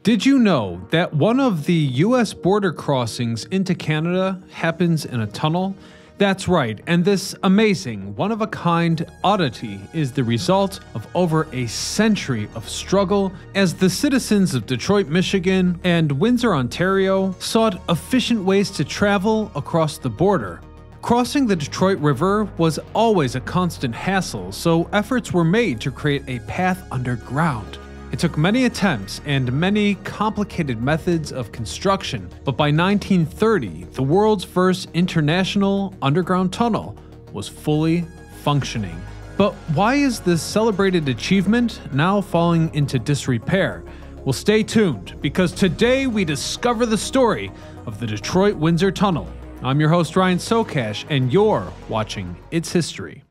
Did you know that one of the US border crossings into Canada happens in a tunnel? That's right, and this amazing, one-of-a-kind oddity is the result of over a century of struggle as the citizens of Detroit, Michigan and Windsor, Ontario sought efficient ways to travel across the border. Crossing the Detroit River was always a constant hassle, so efforts were made to create a path underground. It took many attempts and many complicated methods of construction, but by 1930, the world's first international underground tunnel was fully functioning. But why is this celebrated achievement now falling into disrepair? Well, stay tuned, because today we discover the story of the Detroit-Windsor Tunnel. I'm your host, Ryan Socash, and you're watching It's History.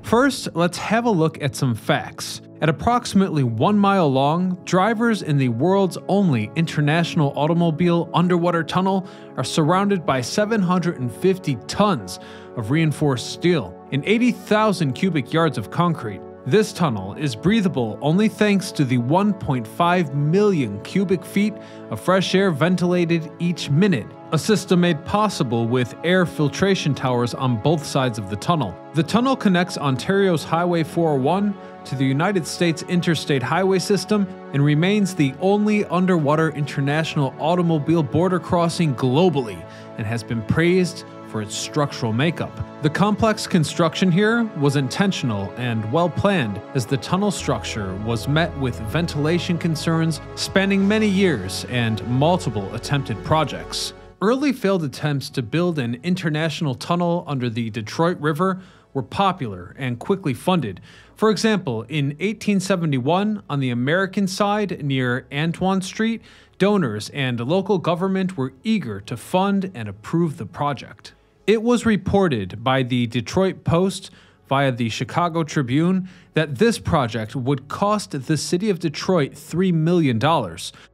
First, let's have a look at some facts. At approximately 1 mile long, drivers in the world's only international automobile underwater tunnel are surrounded by 750 tons of reinforced steel and 80,000 cubic yards of concrete. This tunnel is breathable only thanks to the 1.5 million cubic feet of fresh air ventilated each minute, a system made possible with air filtration towers on both sides of the tunnel. The tunnel connects Ontario's Highway 401 to the United States Interstate Highway System and remains the only underwater international automobile border crossing globally and has been praised for its structural makeup. The complex construction here was intentional and well planned, as the tunnel structure was met with ventilation concerns spanning many years and multiple attempted projects. Early failed attempts to build an international tunnel under the Detroit River were popular and quickly funded. For example, in 1871, on the American side near Antoine Street, donors and local government were eager to fund and approve the project. It was reported by the Detroit Post via the Chicago Tribune that this project would cost the city of Detroit $3 million.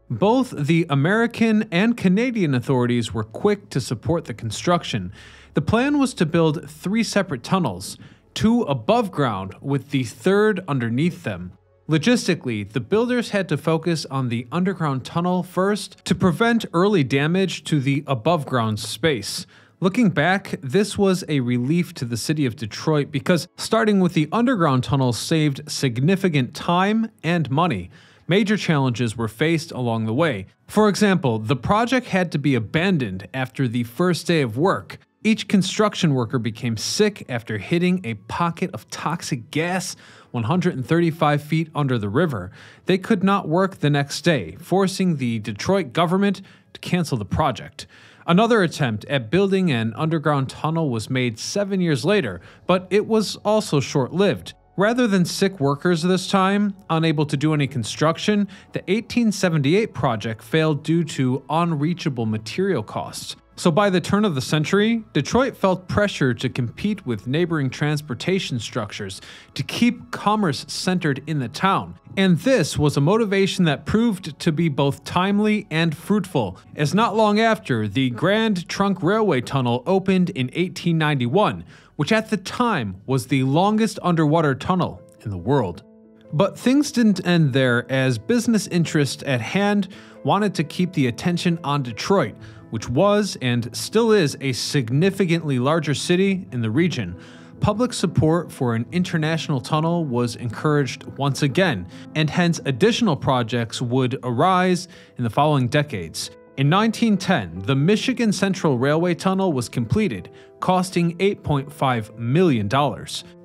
Both the American and Canadian authorities were quick to support the construction. The plan was to build 3 separate tunnels, 2 above ground with the third underneath them. Logistically, the builders had to focus on the underground tunnel first to prevent early damage to the above ground space. Looking back, this was a relief to the city of Detroit because starting with the underground tunnel saved significant time and money. Major challenges were faced along the way. For example, the project had to be abandoned after the first day of work. Each construction worker became sick after hitting a pocket of toxic gas 135 feet under the river. They could not work the next day, forcing the Detroit government to cancel the project. Another attempt at building an underground tunnel was made 7 years later, but it was also short-lived. Rather than sick workers this time, unable to do any construction, the 1878 project failed due to unreachable material costs. So by the turn of the century, Detroit felt pressure to compete with neighboring transportation structures to keep commerce centered in the town. And this was a motivation that proved to be both timely and fruitful, as not long after, the Grand Trunk Railway Tunnel opened in 1891, which at the time was the longest underwater tunnel in the world. But things didn't end there, as business interests at hand wanted to keep the attention on Detroit, which was and still is a significantly larger city in the region. Public support for an international tunnel was encouraged once again, and hence additional projects would arise in the following decades. In 1910, the Michigan Central Railway Tunnel was completed, costing $8.5 million.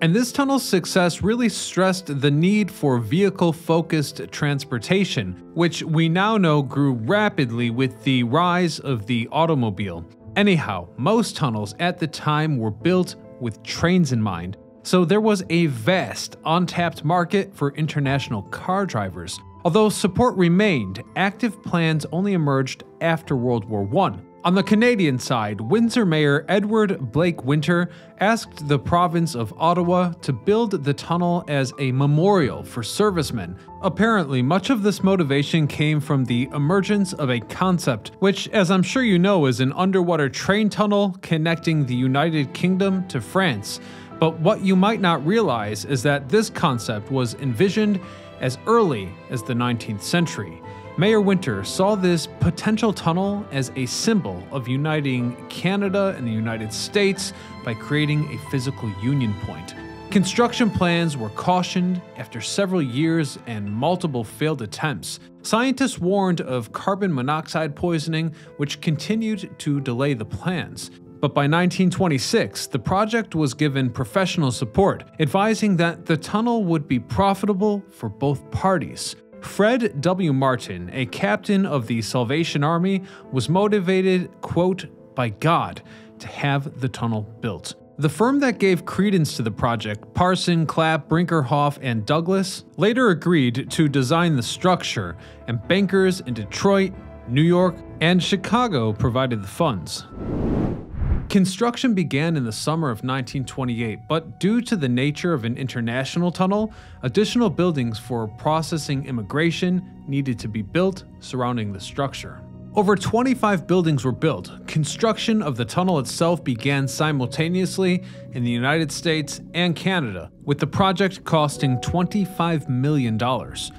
And this tunnel's success really stressed the need for vehicle-focused transportation, which we now know grew rapidly with the rise of the automobile. Anyhow, most tunnels at the time were built with trains in mind, so there was a vast, untapped market for international car drivers. Although support remained, active plans only emerged after World War I. On the Canadian side, Windsor Mayor Edward Blake Winter asked the province of Ottawa to build the tunnel as a memorial for servicemen. Apparently, much of this motivation came from the emergence of a concept, which, as I'm sure you know, is an underwater train tunnel connecting the United Kingdom to France. But what you might not realize is that this concept was envisioned as early as the 19th century. Mayor Winter saw this potential tunnel as a symbol of uniting Canada and the United States by creating a physical union point. Construction plans were cautioned after several years and multiple failed attempts. Scientists warned of carbon monoxide poisoning, which continued to delay the plans. But by 1926, the project was given professional support, advising that the tunnel would be profitable for both parties. Fred W. Martin, a captain of the Salvation Army, was motivated, quote, by God to have the tunnel built. The firm that gave credence to the project, Parson, Clapp, Brinkerhoff, and Douglas, later agreed to design the structure, and bankers in Detroit, New York, and Chicago provided the funds. Construction began in the summer of 1928, but due to the nature of an international tunnel, additional buildings for processing immigration needed to be built surrounding the structure. Over 25 buildings were built. Construction of the tunnel itself began simultaneously in the United States and Canada, with the project costing $25 million.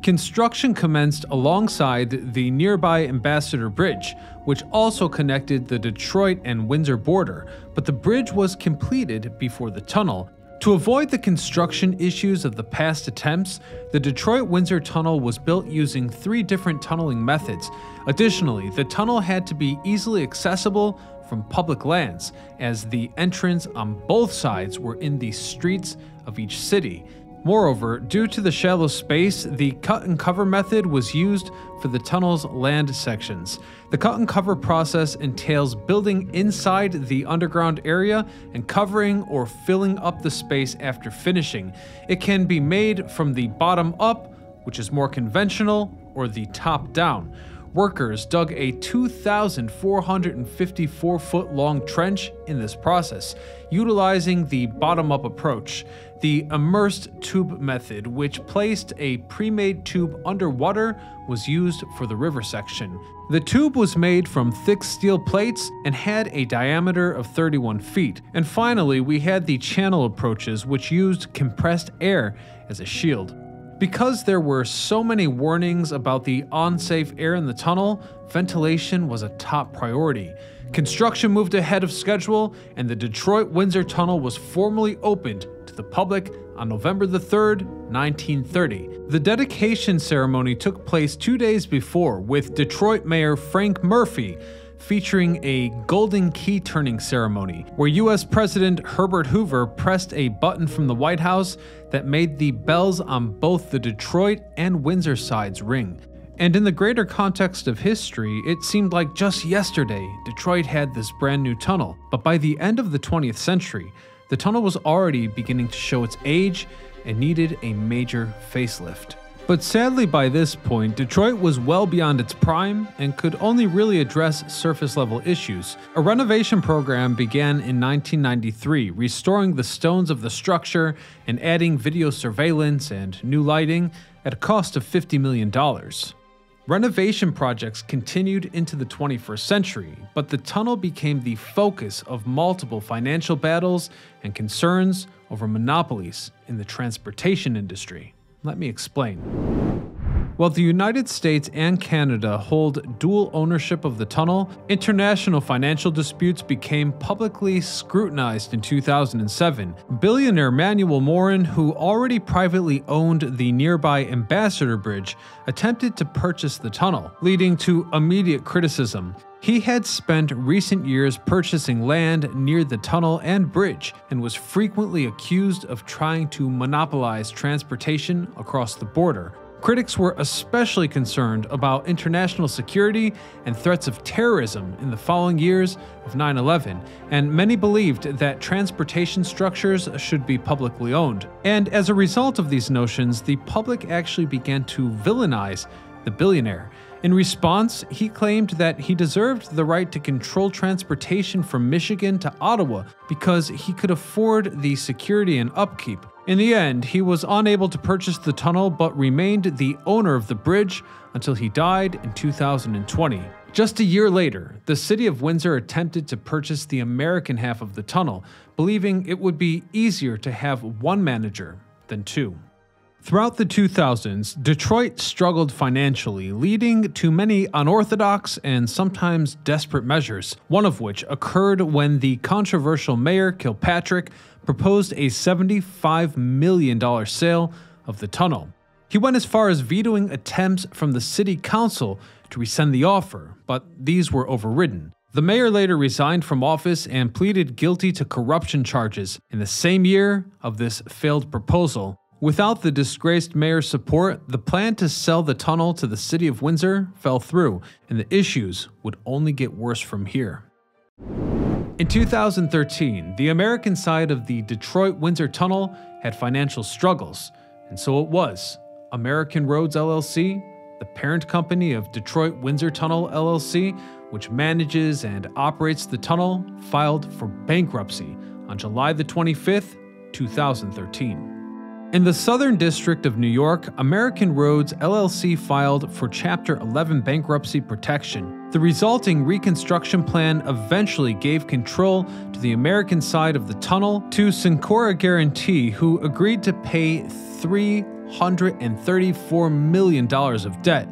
Construction commenced alongside the nearby Ambassador Bridge, which also connected the Detroit and Windsor border, but the bridge was completed before the tunnel. To avoid the construction issues of the past attempts, the Detroit-Windsor Tunnel was built using 3 different tunneling methods. Additionally, the tunnel had to be easily accessible from public lands, as the entrance on both sides were in the streets of each city. Moreover, due to the shallow space, the cut-and-cover method was used for the tunnel's land sections. The cut-and-cover process entails building inside the underground area and covering or filling up the space after finishing. It can be made from the bottom up, which is more conventional, or the top down. Workers dug a 2,454-foot-long trench in this process, utilizing the bottom-up approach. The immersed tube method, which placed a pre-made tube underwater, was used for the river section. The tube was made from thick steel plates and had a diameter of 31 feet. And finally, we had the channel approaches, which used compressed air as a shield. Because there were so many warnings about the unsafe air in the tunnel, ventilation was a top priority. Construction moved ahead of schedule, and the Detroit-Windsor Tunnel was formally opened to the public on November 3rd, 1930. The dedication ceremony took place 2 days before, with Detroit Mayor Frank Murphy featuring a golden key turning ceremony, where U.S. President Herbert Hoover pressed a button from the White House that made the bells on both the Detroit and Windsor sides ring. And in the greater context of history, it seemed like just yesterday Detroit had this brand new tunnel. But by the end of the 20th century, the tunnel was already beginning to show its age and needed a major facelift. But sadly, by this point, Detroit was well beyond its prime and could only really address surface-level issues. A renovation program began in 1993, restoring the stones of the structure and adding video surveillance and new lighting at a cost of $50 million. Renovation projects continued into the 21st century, but the tunnel became the focus of multiple financial battles and concerns over monopolies in the transportation industry. Let me explain. While the United States and Canada hold dual ownership of the tunnel, international financial disputes became publicly scrutinized in 2007. Billionaire Manuel Morin, who already privately owned the nearby Ambassador Bridge, attempted to purchase the tunnel, leading to immediate criticism. He had spent recent years purchasing land near the tunnel and bridge and was frequently accused of trying to monopolize transportation across the border. Critics were especially concerned about international security and threats of terrorism in the following years of 9/11, and many believed that transportation structures should be publicly owned. And as a result of these notions, the public actually began to villainize the billionaire. In response, he claimed that he deserved the right to control transportation from Michigan to Ottawa because he could afford the security and upkeep. In the end, he was unable to purchase the tunnel but remained the owner of the bridge until he died in 2020. Just a year later, the city of Windsor attempted to purchase the American half of the tunnel, believing it would be easier to have one manager than two. Throughout the 2000s, Detroit struggled financially, leading to many unorthodox and sometimes desperate measures, one of which occurred when the controversial mayor Kilpatrick proposed a $75 million sale of the tunnel. He went as far as vetoing attempts from the city council to rescind the offer, but these were overridden. The mayor later resigned from office and pleaded guilty to corruption charges in the same year of this failed proposal. Without the disgraced mayor's support, the plan to sell the tunnel to the city of Windsor fell through, and the issues would only get worse from here. In 2013, the American side of the Detroit-Windsor Tunnel had financial struggles, and so it was. American Roads LLC, the parent company of Detroit-Windsor Tunnel LLC, which manages and operates the tunnel, filed for bankruptcy on July the 25th, 2013. In the Southern District of New York, American Roads LLC filed for Chapter 11 bankruptcy protection. The resulting reconstruction plan eventually gave control to the American side of the tunnel to Syncora Guarantee, who agreed to pay $334 million of debt.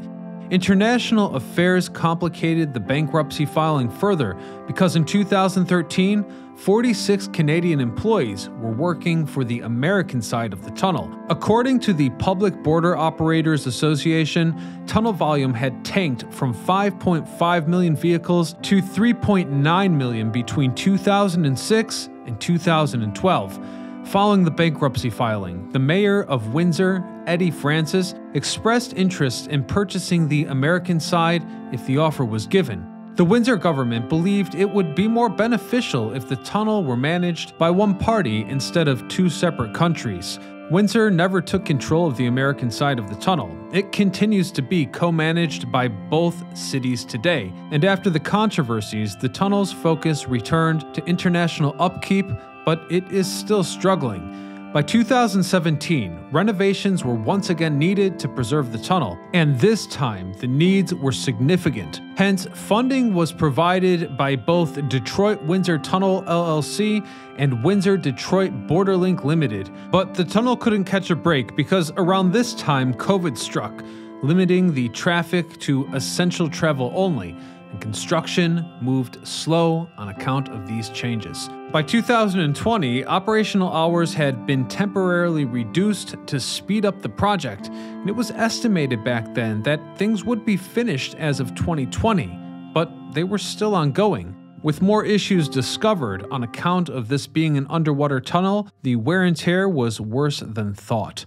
International affairs complicated the bankruptcy filing further because in 2013, 46 Canadian employees were working for the American side of the tunnel. According to the Public Border Operators Association, tunnel volume had tanked from 5.5 million vehicles to 3.9 million between 2006 and 2012. Following the bankruptcy filing, the mayor of Windsor, Eddie Francis, expressed interest in purchasing the American side if the offer was given. The Windsor government believed it would be more beneficial if the tunnel were managed by one party instead of two separate countries. Windsor never took control of the American side of the tunnel. It continues to be co-managed by both cities today, and after the controversies, the tunnel's focus returned to international upkeep, but it is still struggling. By 2017, renovations were once again needed to preserve the tunnel, and this time the needs were significant. Hence, funding was provided by both Detroit-Windsor Tunnel LLC and Windsor-Detroit Borderlink Limited. But the tunnel couldn't catch a break because around this time COVID struck, limiting the traffic to essential travel only, and construction moved slow on account of these changes. By 2020, operational hours had been temporarily reduced to speed up the project, and it was estimated back then that things would be finished as of 2020, but they were still ongoing. With more issues discovered on account of this being an underwater tunnel, the wear and tear was worse than thought.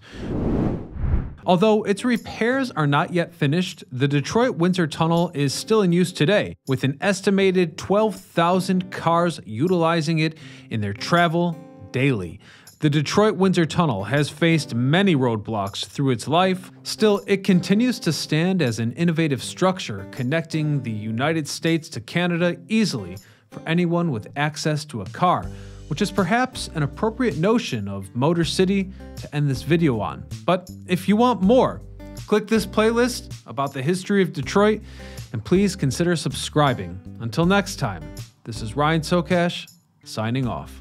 Although its repairs are not yet finished, the Detroit-Windsor Tunnel is still in use today, with an estimated 12,000 cars utilizing it in their travel daily. The Detroit-Windsor Tunnel has faced many roadblocks through its life. Still, it continues to stand as an innovative structure connecting the United States to Canada easily for anyone with access to a car, which is perhaps an appropriate notion of Motor City to end this video on. But if you want more, click this playlist about the history of Detroit, and please consider subscribing. Until next time, this is Ryan Socash, signing off.